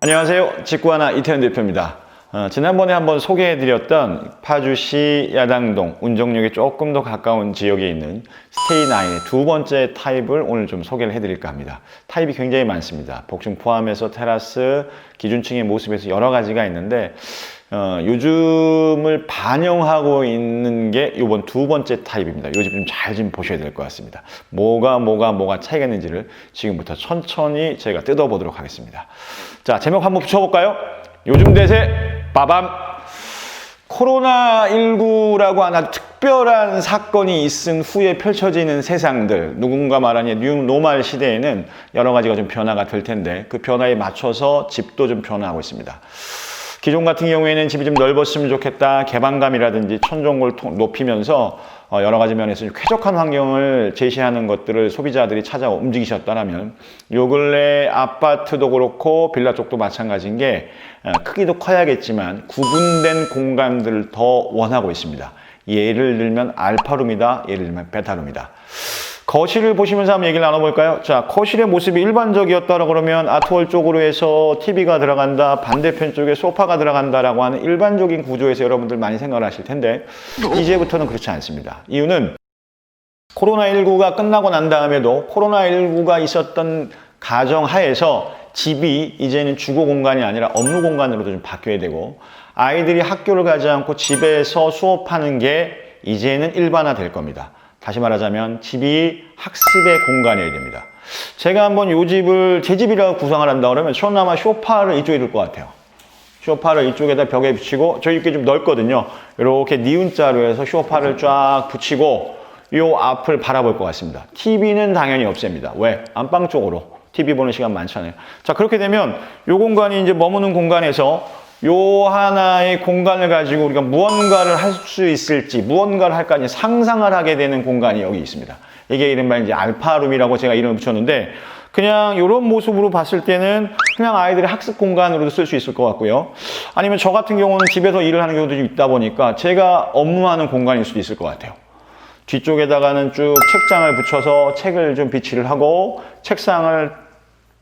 안녕하세요. 직구하나 이태현 대표입니다. 지난번에 한번 소개해드렸던 파주시 야당동 운정역에 조금 더 가까운 지역에 있는 스테이9의 두 번째 타입을 오늘 좀 소개를 해드릴까 합니다. 타입이 굉장히 많습니다. 복층 포함해서 테라스, 기준층의 모습에서 여러 가지가 있는데 요즘을 반영하고 있는 게 이번 두 번째 타입입니다. 요 집 좀 잘 좀 보셔야 될 것 같습니다. 뭐가 차이가 있는지를 지금부터 천천히 제가 뜯어보도록 하겠습니다. 자, 제목 한번 붙여볼까요? 요즘 대세 빠밤. 코로나19라고 하나 특별한 사건이 있은 후에 펼쳐지는 세상들, 누군가 말하니 뉴노멀 시대에는 여러 가지가 좀 변화가 될 텐데 그 변화에 맞춰서 집도 좀 변화하고 있습니다. 기존 같은 경우에는 집이 좀 넓었으면 좋겠다, 개방감이라든지 천정고를 높이면서 여러 가지 면에서 쾌적한 환경을 제시하는 것들을 소비자들이 찾아 움직이셨다면 요 근래 아파트도 그렇고 빌라 쪽도 마찬가지인 게 크기도 커야겠지만 구분된 공간들을 더 원하고 있습니다. 예를 들면 알파룸이다, 예를 들면 베타룸이다. 거실을 보시면서 한번 얘기를 나눠볼까요? 자, 거실의 모습이 일반적이었다고 그러면 아트월 쪽으로 해서 TV가 들어간다, 반대편 쪽에 소파가 들어간다라고 하는 일반적인 구조에서 여러분들 많이 생각을 하실 텐데 이제부터는 그렇지 않습니다. 이유는 코로나19가 끝나고 난 다음에도 코로나19가 있었던 가정하에서 집이 이제는 주거 공간이 아니라 업무 공간으로도 좀 바뀌어야 되고 아이들이 학교를 가지 않고 집에서 수업하는 게 이제는 일반화될 겁니다. 다시 말하자면 집이 학습의 공간이어야 됩니다. 제가 한번 요 집을 제 집이라고 구상을 한다 그러면 저는 아마 소파를 이쪽에 둘 것 같아요. 소파를 이쪽에다 벽에 붙이고 저희 집게 좀 넓거든요. 이렇게 니은자로 해서 소파를 쫙 붙이고 요 앞을 바라볼 것 같습니다. TV는 당연히 없앱니다. 왜? 안방 쪽으로 TV 보는 시간 많잖아요. 자, 그렇게 되면 요 공간이 이제 머무는 공간에서 요 하나의 공간을 가지고 우리가 무언가를 할 수 있을지, 무언가를 할까 상상을 하게 되는 공간이 여기 있습니다. 이게 이른바 이제 알파룸이라고 제가 이름을 붙였는데, 그냥 이런 모습으로 봤을 때는 그냥 아이들의 학습 공간으로도 쓸 수 있을 것 같고요. 아니면 저 같은 경우는 집에서 일을 하는 경우도 있다 보니까 제가 업무하는 공간일 수도 있을 것 같아요. 뒤쪽에다가는 쭉 책장을 붙여서 책을 좀 비치를 하고, 책상을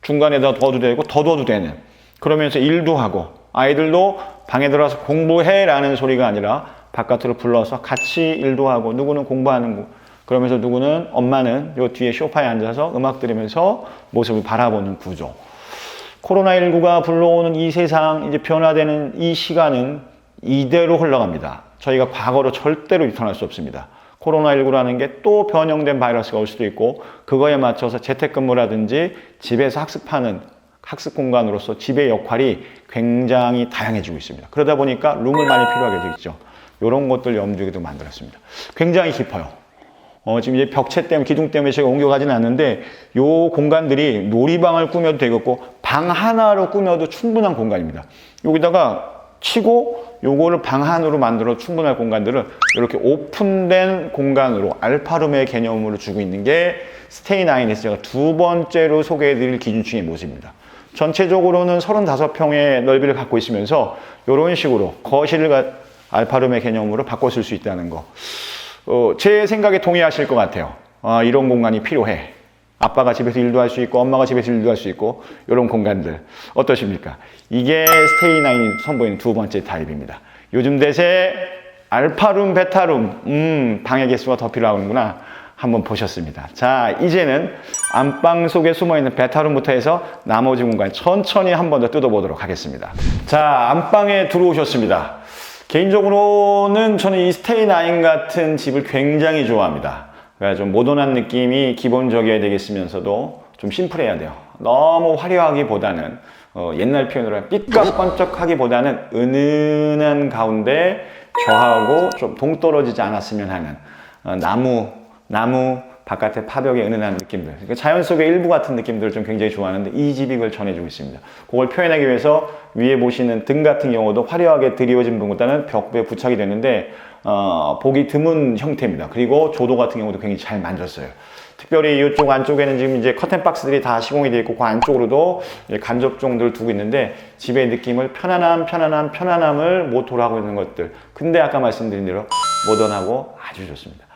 중간에다 둬도 되고, 둬도 되는, 그러면서 일도 하고, 아이들도 방에 들어와서 공부해라는 소리가 아니라 바깥으로 불러서 같이 일도 하고 누구는 공부하는 거 그러면서 누구는 엄마는 요 뒤에 소파에 앉아서 음악 들으면서 모습을 바라보는 구조. 코로나19가 불러오는 이 세상, 이제 변화되는 이 시간은 이대로 흘러갑니다. 저희가 과거로 절대로 리턴할 수 없습니다. 코로나19라는 게 또 변형된 바이러스가 올 수도 있고 그거에 맞춰서 재택근무라든지 집에서 학습하는 학습 공간으로서 집의 역할이 굉장히 다양해지고 있습니다. 그러다 보니까 rum을 많이 필요하게 되겠죠. 이런 것들 염두에도 만들었습니다. 굉장히 깊어요. 지금 이제 벽체 때문에, 기둥 때문에 제가 옮겨가지는 않는데 이 공간들이 놀이방을 꾸며도 되겠고 방 하나로 꾸며도 충분한 공간입니다. 여기다가 치고 요거를 방 안으로 만들어 충분할 공간들을 이렇게 오픈된 공간으로 알파룸의 개념으로 주고 있는 게 스테이9에서 제가 두 번째로 소개해드릴 기준층의 모습입니다. 전체적으로는 35평의 넓이를 갖고 있으면서 이런 식으로 거실을 알파룸의 개념으로 바꿔 쓸 수 있다는 거. 제 생각에 동의하실 것 같아요. 이런 공간이 필요해. 아빠가 집에서 일도 할 수 있고 엄마가 집에서 일도 할 수 있고 이런 공간들 어떠십니까? 이게 스테이9이 선보이는 두 번째 타입입니다. 요즘 대세 알파룸, 베타룸 방의 개수가 더 필요하구나 한번 보셨습니다. 자, 이제는 안방 속에 숨어있는 베타룸부터 해서 나머지 공간 천천히 한 번 더 뜯어보도록 하겠습니다. 자, 안방에 들어오셨습니다. 개인적으로는 저는 이 스테이9 같은 집을 굉장히 좋아합니다. 그러니까 좀 모던한 느낌이 기본적이어야 되겠으면서도 좀 심플해야 돼요. 너무 화려하기보다는 옛날 표현으로 삐까뻔쩍하기보다는 은은한 가운데 저하고 좀 동떨어지지 않았으면 하는 나무 바깥에 파벽의 은은한 느낌들, 그러니까 자연 속의 일부 같은 느낌들을 좀 굉장히 좋아하는데 이 집이 그걸 전해주고 있습니다. 그걸 표현하기 위해서 위에 보시는 등 같은 경우도 화려하게 드리워진 분보다는 벽에 부착이 되는데 보기 드문 형태입니다. 그리고 조도 같은 경우도 굉장히 잘 만졌어요. 특별히 이쪽 안쪽에는 지금 이제 커튼 박스들이 다 시공이 되어 있고 그 안쪽으로도 간접종들을 두고 있는데 집의 느낌을 편안함을 모토로 하고 있는 것들. 근데 아까 말씀드린 대로 모던하고 아주 좋습니다.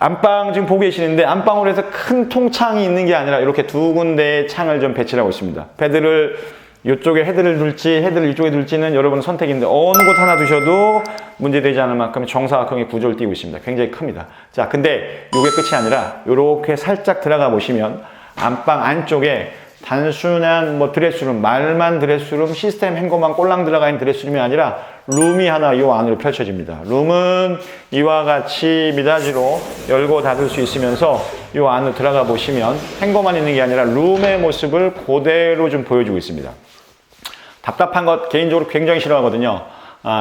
안방 지금 보고 계시는데 안방으로 해서 큰 통창이 있는 게 아니라 이렇게 두 군데의 창을 좀 배치를 하고 있습니다. 베드를 이쪽에 헤드를 둘지 헤드를 이쪽에 둘지는 여러분 선택인데 어느 곳 하나 두셔도 문제되지 않을 만큼 정사각형의 구조를 띄고 있습니다. 굉장히 큽니다. 자, 근데 이게 끝이 아니라 이렇게 살짝 들어가 보시면 안방 안쪽에 단순한 뭐 드레스룸, 말만 드레스룸, 시스템 행거만 꼴랑 들어가 있는 드레스룸이 아니라 룸이 하나 이 안으로 펼쳐집니다. 룸은 이와 같이 미닫이로 열고 닫을 수 있으면서 이 안으로 들어가 보시면 행거만 있는 게 아니라 룸의 모습을 그대로 좀 보여주고 있습니다. 답답한 것 개인적으로 굉장히 싫어하거든요.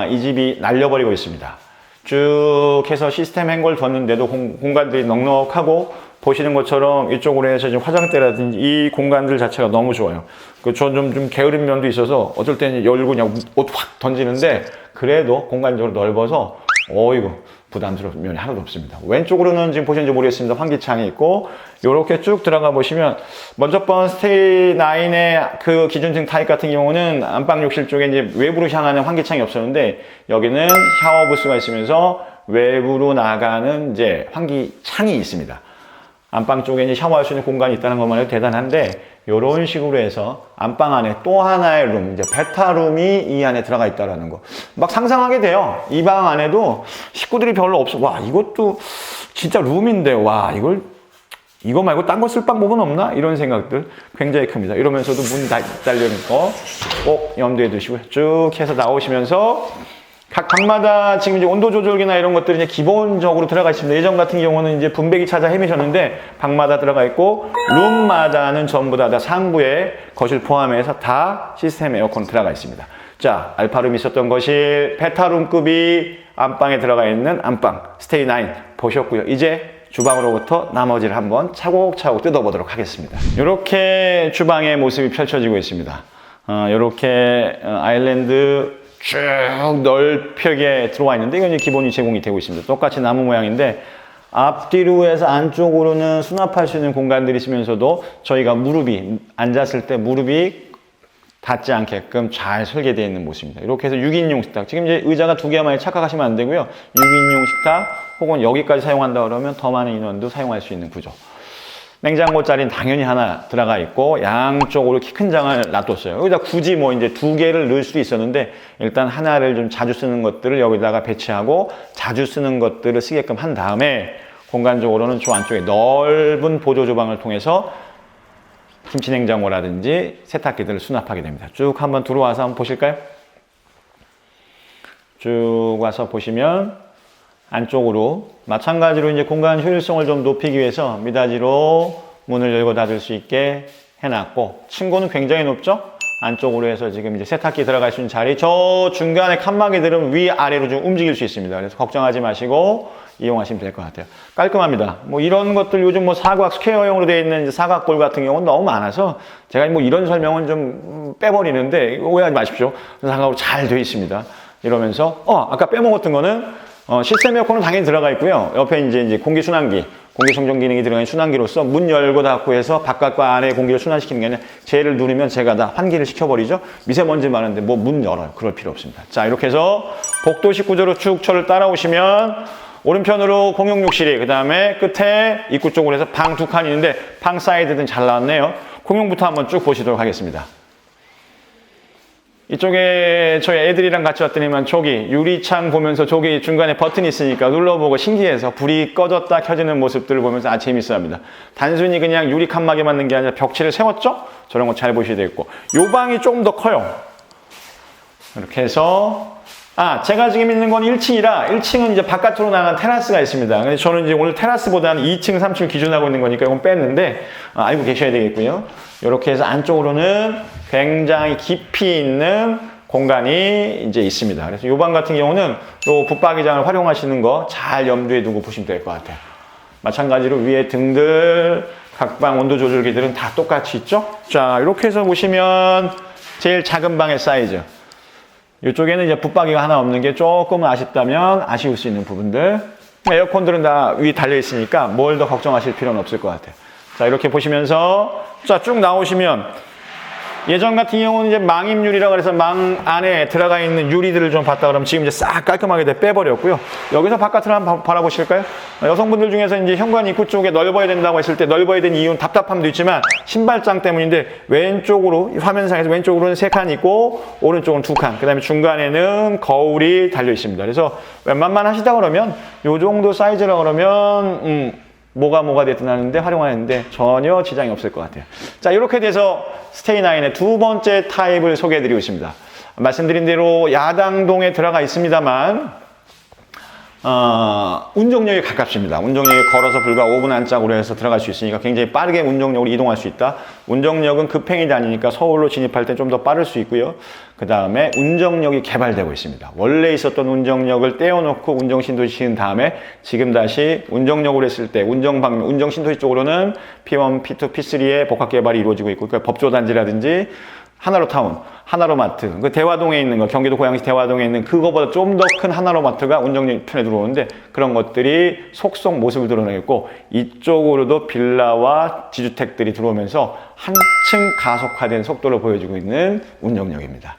이 집이 날려버리고 있습니다. 쭉 해서 시스템 행거를 뒀는데도 공간들이 넉넉하고 보시는 것처럼 이쪽으로 해서 지금 화장대라든지 이 공간들 자체가 너무 좋아요. 좀 게으른 면도 있어서 어쩔 때는 열고 그냥 옷 확 던지는데 그래도 공간적으로 넓어서 어이구 부담스러운 면이 하나도 없습니다. 왼쪽으로는 지금 보시는지 모르겠습니다. 환기창이 있고 이렇게 쭉 들어가 보시면 먼저 번 스테이 9의 그 기준층 타입 같은 경우는 안방 욕실 쪽에 이제 외부로 향하는 환기창이 없었는데 여기는 샤워 부스가 있으면서 외부로 나가는 이제 환기창이 있습니다. 안방 쪽에 이제 샤워할 수 있는 공간이 있다는 것만 해도 대단한데 이런 식으로 해서 안방 안에 또 하나의 룸, 이제 베타룸이 이 안에 들어가 있다는 거 막 상상하게 돼요. 이 방 안에도 식구들이 별로 없어. 와, 이것도 진짜 룸인데 와, 이거 말고 딴 거 쓸 방법은 없나? 이런 생각들 굉장히 큽니다. 이러면서도 문 달려있는 거 꼭 염두에 두시고요. 쭉 해서 나오시면서 각 방마다 지금 이제 온도 조절기나 이런 것들이 이제 기본적으로 들어가 있습니다. 예전 같은 경우는 이제 분배기 찾아 헤매셨는데 방마다 들어가 있고 룸마다는 전부 다 상부에 거실 포함해서 다 시스템 에어컨 들어가 있습니다. 자, 알파룸이 있었던 거실, 베타룸급이 안방에 들어가 있는 안방 스테이 9 보셨고요. 이제 주방으로부터 나머지를 한번 차곡차곡 뜯어보도록 하겠습니다. 이렇게 주방의 모습이 펼쳐지고 있습니다. 이렇게 아일랜드 쭉 넓게 들어와 있는데 이건 이제 기본이 제공이 되고 있습니다. 똑같이 나무 모양인데 앞뒤로 해서 안쪽으로는 수납할 수 있는 공간들이 있으면서도 저희가 앉았을 때 무릎이 닿지 않게끔 잘 설계되어 있는 모습입니다. 이렇게 해서 6인용 식탁. 지금 이제 의자가 2개만 착각하시면 안 되고요. 6인용 식탁 혹은 여기까지 사용한다 그러면 더 많은 인원도 사용할 수 있는 구조. 냉장고 자리는 당연히 하나 들어가 있고 양쪽으로 키 큰 장을 놔뒀어요. 여기다 굳이 뭐 이제 2개를 넣을 수도 있었는데 일단 하나를 좀 자주 쓰는 것들을 여기다가 배치하고 자주 쓰는 것들을 쓰게끔 한 다음에 공간적으로는 저 안쪽에 넓은 보조 주방을 통해서 김치 냉장고라든지 세탁기들을 수납하게 됩니다. 쭉 한번 들어와서 한번 보실까요? 쭉 와서 보시면 안쪽으로 마찬가지로 이제 공간 효율성을 좀 높이기 위해서 미닫이로 문을 열고 닫을 수 있게 해놨고 층고는 굉장히 높죠? 안쪽으로 해서 지금 이제 세탁기 들어갈 수 있는 자리 저 중간에 칸막이들은 위아래로 좀 움직일 수 있습니다. 그래서 걱정하지 마시고 이용하시면 될 것 같아요. 깔끔합니다. 뭐 이런 것들 요즘 뭐 사각 스퀘어형으로 되어 있는 이제 사각볼 같은 경우는 너무 많아서 제가 뭐 이런 설명은 좀 빼버리는데 오해하지 마십시오. 사각으로 잘 되어 있습니다. 이러면서 아까 빼먹었던 거는 시스템 에어컨은 당연히 들어가 있고요. 옆에 이제 공기 순환기, 공기 청정 기능이 들어가 있는 순환기로서 문 열고 닫고 해서 바깥과 안의 공기를 순환시키는 게 아니라 쟤를 누르면 제가 다 환기를 시켜버리죠. 미세먼지 많은데 뭐 문 열어요. 그럴 필요 없습니다. 자, 이렇게 해서 복도식 구조로 쭉 저를 따라오시면 오른편으로 공용 욕실이 그 다음에 끝에 입구 쪽으로 해서 방 2칸이 있는데 방 사이드는 잘 나왔네요. 공용부터 한번 쭉 보시도록 하겠습니다. 이쪽에 저희 애들이랑 같이 왔더니만 저기 유리창 보면서 저기 중간에 버튼이 있으니까 눌러보고 신기해서 불이 꺼졌다 켜지는 모습들을 보면서 재밌어합니다. 단순히 그냥 유리 칸막이 맞는 게 아니라 벽체를 세웠죠? 저런 거 잘 보셔야 되겠고 요 방이 조금 더 커요. 이렇게 해서 제가 지금 있는 건 1층이라 1층은 이제 바깥으로 나간 테라스가 있습니다. 근데 저는 이제 오늘 테라스보다는 2층, 3층을 기준하고 있는 거니까 이건 뺐는데 알고 계셔야 되겠고요. 이렇게 해서 안쪽으로는 굉장히 깊이 있는 공간이 이제 있습니다. 그래서 이 방 같은 경우는 요 붙박이장을 활용하시는 거 잘 염두에 두고 보시면 될 것 같아요. 마찬가지로 위에 등들, 각방 온도 조절기들은 다 똑같이 있죠? 자, 이렇게 해서 보시면 제일 작은 방의 사이즈. 이쪽에는 이제 붙박이가 하나 없는 게 조금 아쉽다면 아쉬울 수 있는 부분들. 에어컨들은 다 위 달려 있으니까 뭘 더 걱정하실 필요는 없을 것 같아요. 자, 이렇게 보시면서 자, 쭉 나오시면 예전 같은 경우는 이제 망임유리라고 해서 망 안에 들어가 있는 유리들을 좀 봤다 그러면 지금 이제 싹 깔끔하게 다 빼버렸고요. 여기서 바깥을 한번 바라보실까요? 여성분들 중에서 이제 현관 입구 쪽에 넓어야 된다고 했을 때 넓어야 되는 이유는 답답함도 있지만 신발장 때문인데 왼쪽으로 화면상에서 왼쪽으로는 3칸 있고 오른쪽은 2칸, 그 다음에 중간에는 거울이 달려 있습니다. 그래서 웬만만 하시다 그러면 요 정도 사이즈라 그러면 뭐가 됐든 하는데 활용하는데 전혀 지장이 없을 것 같아요. 자, 이렇게 돼서 스테이9의 두 번째 타입을 소개해드리고 있습니다. 말씀드린 대로 야당동에 들어가 있습니다만 운정역에 가깝습니다. 운정역에 걸어서 불과 5분 안짝으로 해서 들어갈 수 있으니까 굉장히 빠르게 운정역으로 이동할 수 있다. 운정역은 급행이 다니니까 서울로 진입할 때 좀 더 빠를 수 있고요. 그 다음에 운정역이 개발되고 있습니다. 원래 있었던 운정역을 떼어놓고 운정신도시 지은 다음에 지금 다시 운정역으로 했을 때 운정신도시 쪽으로는 P1, P2, P3의 복합 개발이 이루어지고 있고, 그러니까 법조단지라든지 하나로타운, 하나로마트, 그 대화동에 있는 거, 경기도 고양시 대화동에 있는 그거보다 좀 더 큰 하나로마트가 운정역 편에 들어오는데 그런 것들이 속속 모습을 드러내고 이쪽으로도 빌라와 지주택들이 들어오면서 한층 가속화된 속도를 보여주고 있는 운정역입니다.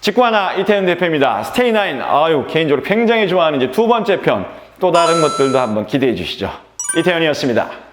직구하나 이태현 대표입니다. 스테이9, 개인적으로 굉장히 좋아하는 이제 두 번째 편, 또 다른 것들도 한번 기대해 주시죠. 이태현이었습니다.